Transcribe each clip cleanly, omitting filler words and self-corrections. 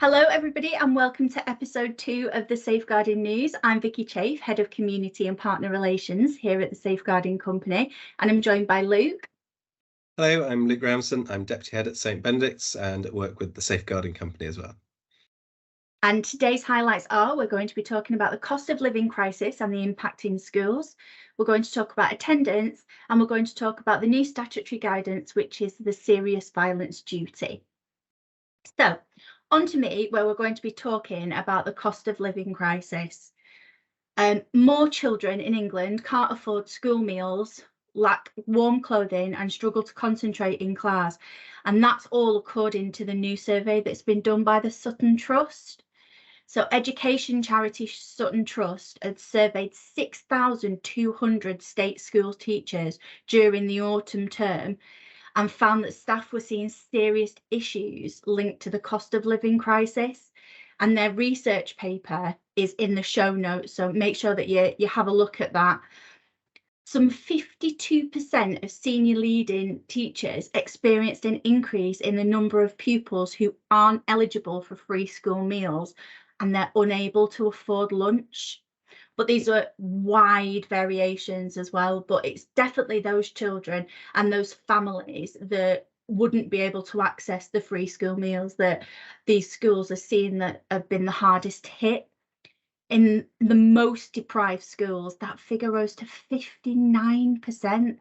Hello everybody and welcome to episode 2 of the Safeguarding News. I'm Vikkey Chaffe, Head of Community and Partner Relations here at the Safeguarding Company, and I'm joined by Luke. Hello, I'm Luke Ramsden. I'm Deputy Head at St Benedict's and work with the Safeguarding Company as well. And today's highlights are we're going to be talking about the cost of living crisis and the impact in schools. We're going to talk about attendance and we're going to talk about the new statutory guidance, which is the serious violence duty. So on to me, where we're going to be talking about the cost of living crisis. More children in England can't afford school meals, lack warm clothing and struggle to concentrate in class. And that's all according to the new survey that's been done by the Sutton Trust. So education charity Sutton Trust had surveyed 6,200 state school teachers during the autumn term and found that staff were seeing serious issues linked to the cost of living crisis. And their research paper is in the show notes, so make sure that you have a look at that. Some 52% of senior leading teachers experienced an increase in the number of pupils who aren't eligible for free school meals and they're unable to afford lunch. But these are wide variations as well, but it's definitely those children and those families that wouldn't be able to access the free school meals that these schools are seeing that have been the hardest hit. In the most deprived schools, that figure rose to 59%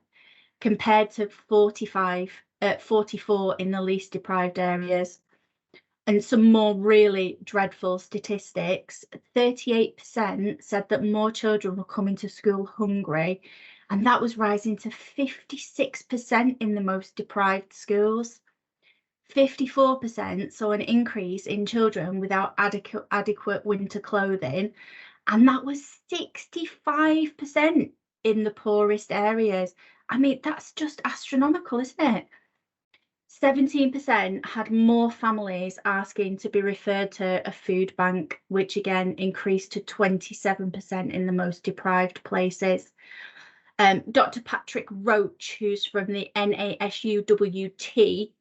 compared to 44 in the least deprived areas. And some more really dreadful statistics, 38% said that more children were coming to school hungry, and that was rising to 56% in the most deprived schools. 54% saw an increase in children without adequate winter clothing, and that was 65% in the poorest areas. I mean, that's just astronomical, isn't it? 17% had more families asking to be referred to a food bank, which again increased to 27% in the most deprived places. Dr. Patrick Roach, who's from the NASUWT,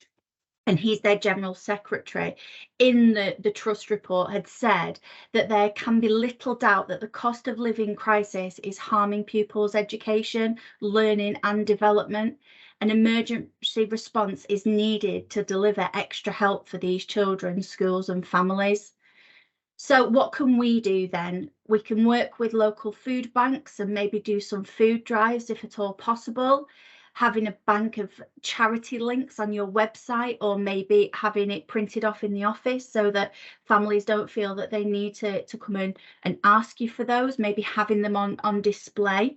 and he's their general secretary, in the trust report had said that there can be little doubt that the cost of living crisis is harming pupils' education, learning and development. An emergency response is needed to deliver extra help for these children, schools and families. So what can we do then? We can work with local food banks and maybe do some food drives if at all possible, having a bank of charity links on your website, or maybe having it printed off in the office so that families don't feel that they need to come in and ask you for those, maybe having them on display.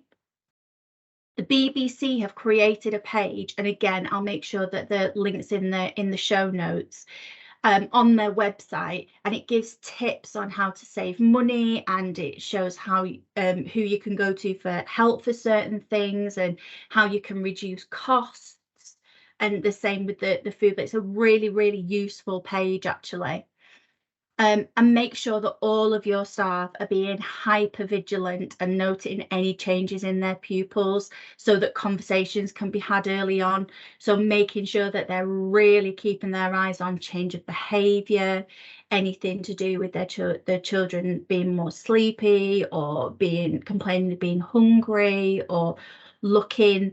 The BBC have created a page, and again, I'll make sure that the link's in the show notes, on their website, and it gives tips on how to save money, and it shows how who you can go to for help for certain things and how you can reduce costs. And the same with the food, but it's a really useful page actually. And make sure that all of your staff are being hyper vigilant and noting any changes in their pupils so that conversations can be had early on. So making sure that they're really keeping their eyes on change of behaviour, anything to do with their children being more sleepy or complaining of being hungry or looking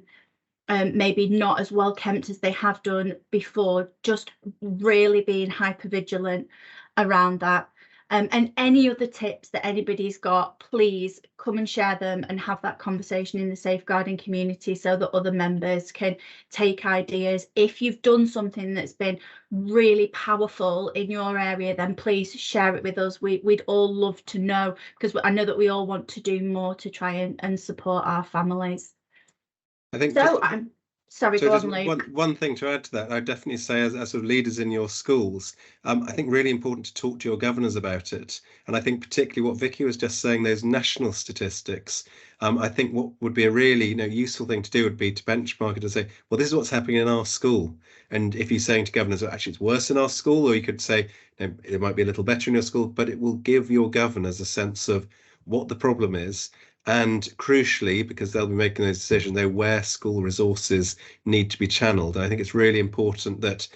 maybe not as well kept as they have done before, just really being hyper vigilant around that. And any other tips that anybody's got, please come and share them and have that conversation in the safeguarding community so that other members can take ideas. If you've done something that's been really powerful in your area, then please share it with us. We'd all love to know, because I know that we all want to do more to try and support our families. I think so I'm sorry, go on, Luke. One thing to add to that, I'd definitely say as sort of leaders in your schools, I think really important to talk to your governors about it. And I think particularly what Vikkey was just saying, those national statistics, I think what would be a really useful thing to do would be to benchmark it and say, well, this is what's happening in our school. And if you're saying to governors, well, actually it's worse in our school, or you could say it might be a little better in your school, but it will give your governors a sense of what the problem is And crucially, because they'll be making those decisions, know where school resources need to be channeled. And I think it's really important that,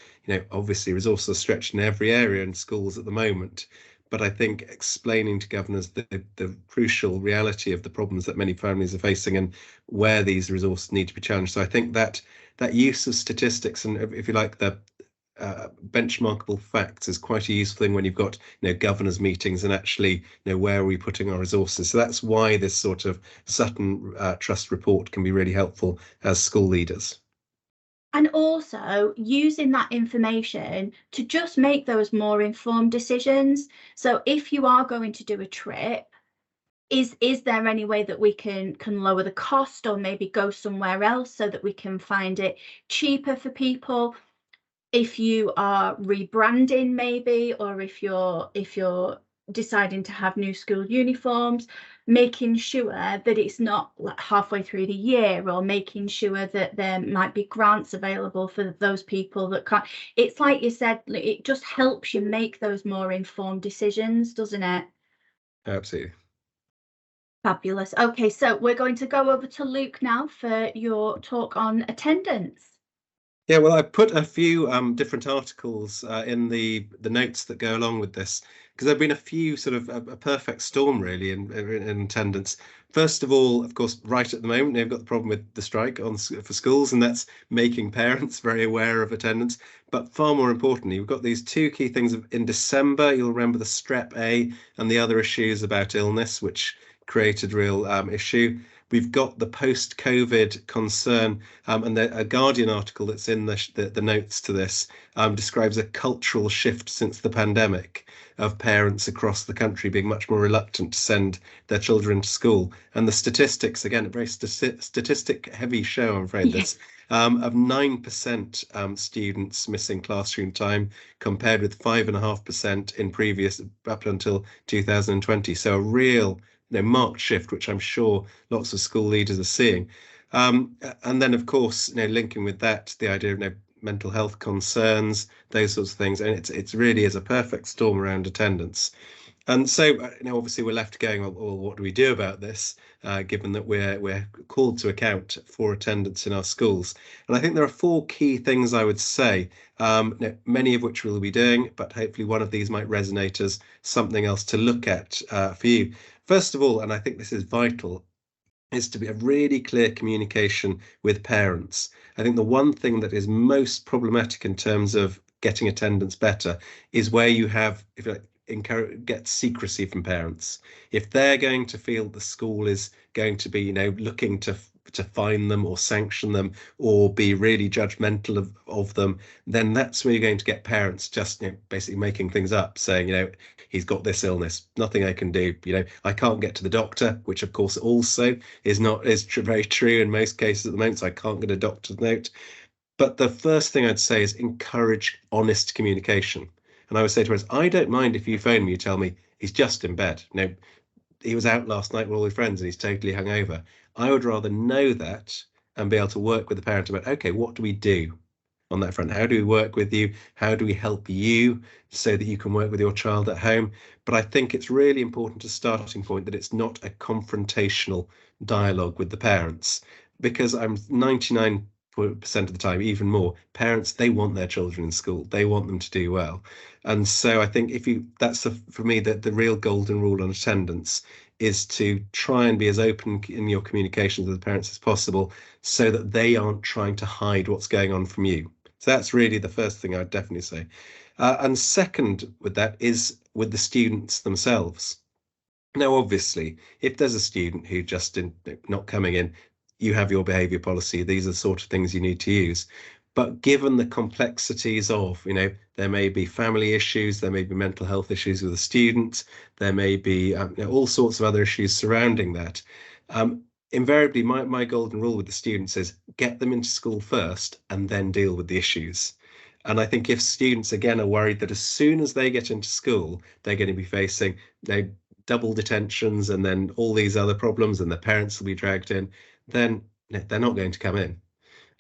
obviously resources are stretched in every area in schools at the moment. But I think explaining to governors the crucial reality of the problems that many families are facing and where these resources need to be challenged. So I think that use of statistics and, if you like, the benchmarkable facts is quite a useful thing when you've got governors meetings and actually where are we putting our resources. So that's why this sort of Sutton Trust report can be really helpful as school leaders. And also using that information to just make those more informed decisions. So if you are going to do a trip, is there any way that we can lower the cost, or maybe go somewhere else so that we can find it cheaper for people? If you are rebranding, maybe, or if you're deciding to have new school uniforms, making sure that it's not like halfway through the year, or making sure that there might be grants available for those people that can't. It's like you said, it just helps you make those more informed decisions, doesn't it? Absolutely. Fabulous. Okay, so we're going to go over to Luke now for your talk on attendance. Yeah, well, I put a few different articles in the notes that go along with this, because there've been a few sort of a perfect storm really in attendance. First of all, of course, right at the moment, they've got the problem with the strike for schools, and that's making parents very aware of attendance. But far more importantly, we've got these two key things. In December, you'll remember the Strep A and the other issues about illness, which created real issue. We've got the post-COVID concern, and a Guardian article that's in the notes to this describes a cultural shift since the pandemic of parents across the country being much more reluctant to send their children to school. And the statistics, again, a very statistic-heavy show, I'm afraid, this, of 9% students missing classroom time, compared with 5.5% in previous, up until 2020. So a real marked shift, which I'm sure lots of school leaders are seeing. And then, of course, linking with that, the idea of mental health concerns, those sorts of things, and it's really is a perfect storm around attendance. And so, obviously, we're left going, well, what do we do about this, given that we're called to account for attendance in our schools? And I think there are four key things I would say, many of which we'll be doing, but hopefully one of these might resonate as something else to look at for you. First of all, and I think this is vital, is to be a really clear communication with parents. I think the one thing that is most problematic in terms of getting attendance better is where you have, if you like, get secrecy from parents. If they're going to feel the school is going to be, looking to fine them or sanction them or be really judgmental of them, then that's where you're going to get parents just basically making things up, saying, he's got this illness, nothing I can do, I can't get to the doctor, which of course also is very true in most cases at the moment, so I can't get a doctor's note. But the first thing I'd say is encourage honest communication. And I would say to parents, I don't mind if you phone me, you tell me he's just in bed. He was out last night with all his friends and he's totally hungover. I would rather know that and be able to work with the parent about, okay, what do we do on that front? How do we work with you? How do we help you so that you can work with your child at home? But I think it's really important as a starting point that it's not a confrontational dialogue with the parents, because I'm 99% of the time, even more, parents, they want their children in school. They want them to do well. And so I think that's for me, the real golden rule on attendance is to try and be as open in your communications with the parents as possible, so that they aren't trying to hide what's going on from you. So that's really the first thing I'd definitely say. And second with that is with the students themselves. Now, obviously, if there's a student who just not coming in, you have your behaviour policy. These are the sort of things you need to use. But given the complexities of, there may be family issues, there may be mental health issues with a student, there may be all sorts of other issues surrounding that. Invariably, my golden rule with the students is get them into school first and then deal with the issues. And I think if students, again, are worried that as soon as they get into school, they're going to be facing double detentions and then all these other problems and their parents will be dragged in, then they're not going to come in.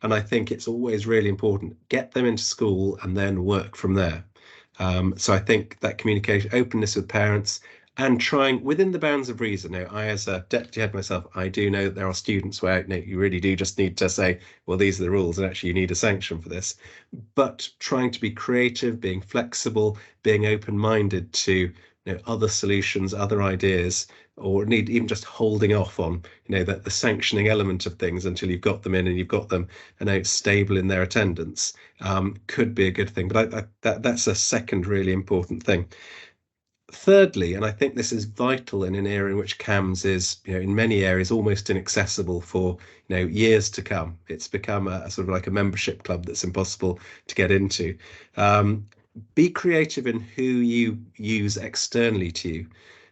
And I think it's always really important, get them into school and then work from there. So I think that communication, openness with parents, and trying within the bounds of reason. Now, I, as a deputy head myself, I do know that there are students where you really do just need to say, well, these are the rules, and actually you need a sanction for this. But trying to be creative, being flexible, being open-minded to other solutions, other ideas, or need even just holding off on that the sanctioning element of things until you've got them in and you've got them stable in their attendance, could be a good thing. But that's a second really important thing. Thirdly, and I think this is vital in an area in which CAMHS is, in many areas almost inaccessible for, years to come. It's become a sort of like a membership club that's impossible to get into. Be creative in who you use externally to you.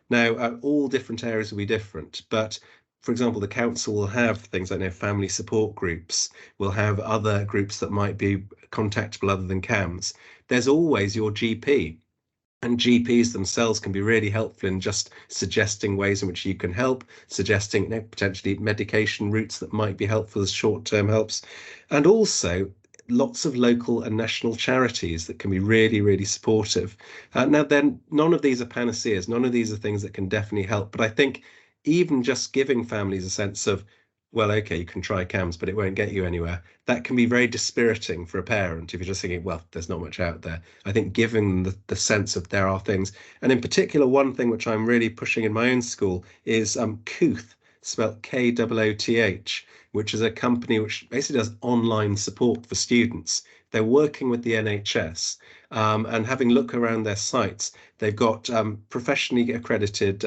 Now, all different areas will be different, but for example, the council will have things like family support groups, will have other groups that might be contactable other than CAMHS. There's always your GP. And GPs themselves can be really helpful in just suggesting ways in which you can help, suggesting potentially medication routes that might be helpful as short-term helps, and also lots of local and national charities that can be really, really supportive. Now, then, none of these are panaceas, none of these are things that can definitely help, but I think even just giving families a sense of, well, okay, you can try CAMHS, but it won't get you anywhere. That can be very dispiriting for a parent if you're just thinking, well, there's not much out there. I think giving the sense of there are things, and in particular, one thing which I'm really pushing in my own school is Kooth, spelled Kooth, which is a company which basically does online support for students. They're working with the NHS, and having a look around their sites, they've got professionally accredited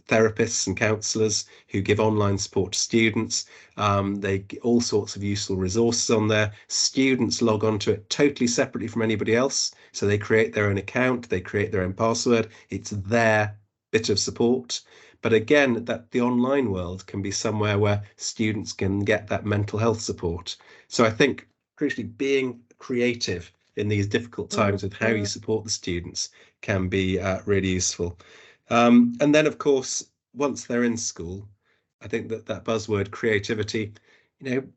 therapists and counsellors who give online support to students. They get all sorts of useful resources on there. Students log on to it totally separately from anybody else. So they create their own account, they create their own password. It's their bit of support. But again, that the online world can be somewhere where students can get that mental health support. So I think crucially being creative in these difficult times with how you support the students can be really useful. And then, of course, once they're in school, I think that buzzword creativity,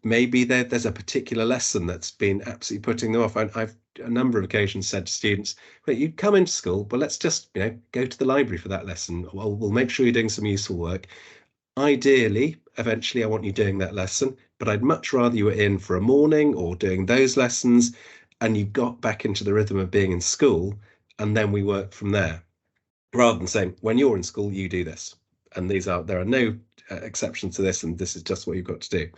maybe there's a particular lesson that's been absolutely putting them off. I've a number of occasions said to students, well, you come into school, but let's just, go to the library for that lesson. Well, we'll make sure you're doing some useful work. Ideally, eventually, I want you doing that lesson, but I'd much rather you were in for a morning or doing those lessons and you got back into the rhythm of being in school, and then we work from there, rather than saying, when you're in school, you do this. And there are no exceptions to this, and this is just what you've got to do.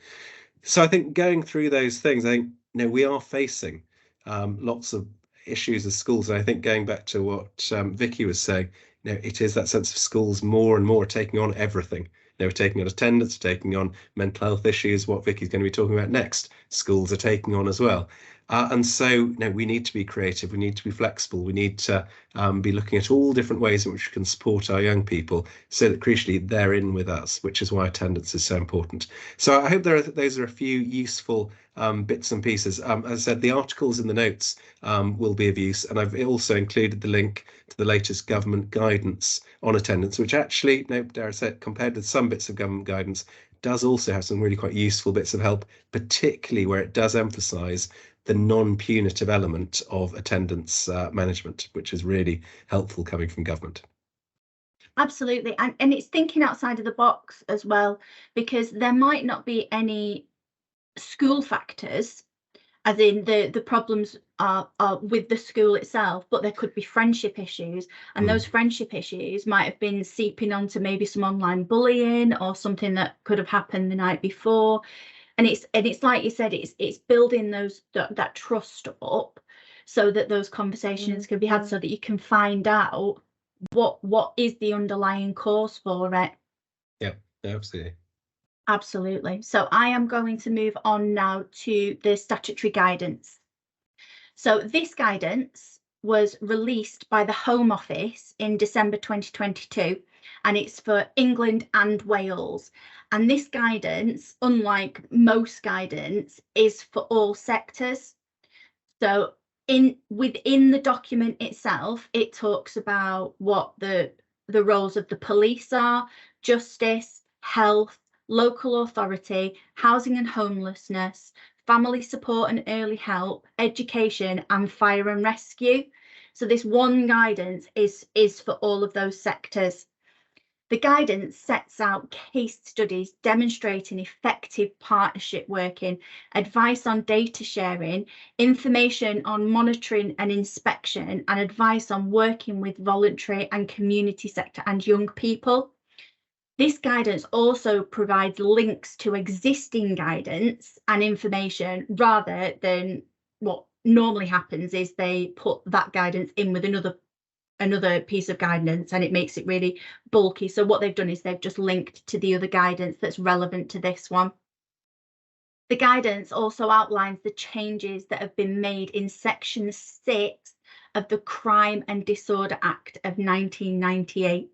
So I think going through those things, I think, we are facing lots of issues as schools. And I think going back to what Vikkey was saying, it is that sense of schools more and more taking on everything. We're taking on attendance, taking on mental health issues. What Vikkey's going to be talking about next, schools are taking on as well. And so we need to be creative, we need to be flexible, we need to be looking at all different ways in which we can support our young people so that crucially they're in with us, which is why attendance is so important. So I hope those are a few useful bits and pieces. As I said, the articles in the notes will be of use, and I've also included the link to the latest government guidance on attendance, which actually, dare I say it, compared with some bits of government guidance, does also have some really quite useful bits of help, particularly where it does emphasise the non-punitive element of attendance management, which is really helpful coming from government. Absolutely, and it's thinking outside of the box as well, because there might not be any school factors, as in the problems are with the school itself, but there could be friendship issues, and those friendship issues might have been seeping onto maybe some online bullying or something that could have happened the night before. And it's like you said, it's building that trust up so that those conversations can be had, so that you can find out what is the underlying cause for it. Yeah, absolutely. Absolutely. So I am going to move on now to the statutory guidance. So this guidance was released by the Home Office in December 2022, and it's for England and Wales. And this guidance, unlike most guidance, is for all sectors. So within the document itself, it talks about what the roles of the police are, justice, health, local authority, housing and homelessness, family support and early help, education, and fire and rescue. So this one guidance is for all of those sectors. The guidance sets out case studies demonstrating effective partnership working, advice on data sharing, information on monitoring and inspection, and advice on working with voluntary and community sector and young people. This guidance also provides links to existing guidance and information, rather than what normally happens is they put that guidance in with another piece of guidance, and it makes it really bulky. So what they've done is they've just linked to the other guidance that's relevant to this one. The guidance also outlines the changes that have been made in Section 6 of the Crime and Disorder Act of 1998,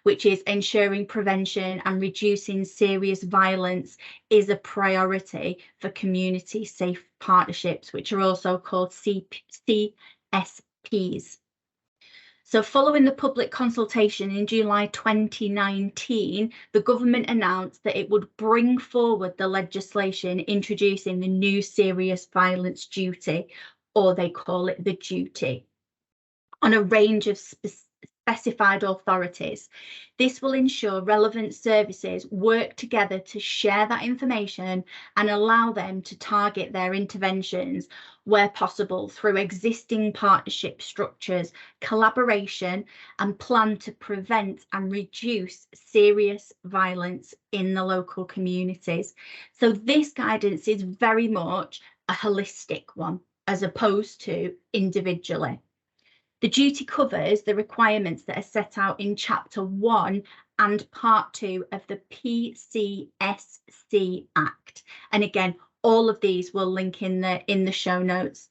which is ensuring prevention and reducing serious violence is a priority for community safe partnerships, which are also called CSPs. So following the public consultation in July 2019, the government announced that it would bring forward the legislation introducing the new serious violence duty, or they call it the duty, on a range of specified authorities. This will ensure relevant services work together to share that information and allow them to target their interventions where possible through existing partnership structures, collaboration, and plan to prevent and reduce serious violence in the local communities. So this guidance is very much a holistic one as opposed to individually. The duty covers the requirements that are set out in Chapter 1 and Part 2 of the PCSC Act. And again, all of these will link in the show notes.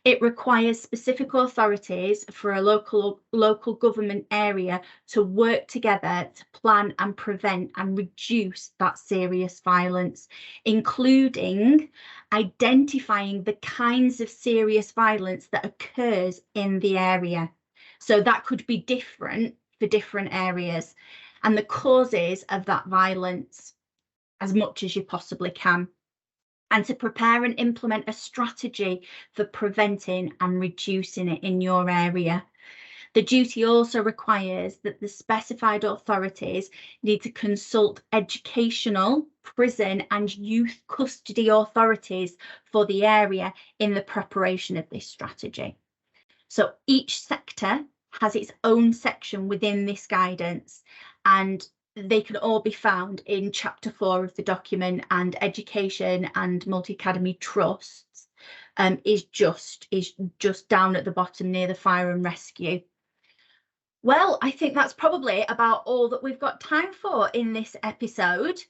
It requires specific authorities for a local government area to work together to plan and prevent and reduce that serious violence, including identifying the kinds of serious violence that occurs in the area. So that could be different for different areas, and the causes of that violence as much as you possibly can, and to prepare and implement a strategy for preventing and reducing it in your area. The duty also requires that the specified authorities need to consult educational, prison and youth custody authorities for the area in the preparation of this strategy. So each sector has its own section within this guidance, and they can all be found in Chapter 4 of the document, and education and multi-academy trusts is just down at the bottom near the fire and rescue. Well, I think that's probably about all that we've got time for in this episode.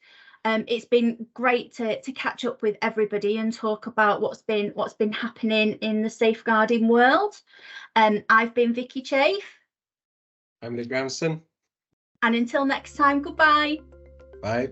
It's been great to catch up with everybody and talk about what's been happening in the safeguarding world. I've been Vikkey Chaffe. I'm Ramsden. And until next time, goodbye. Bye.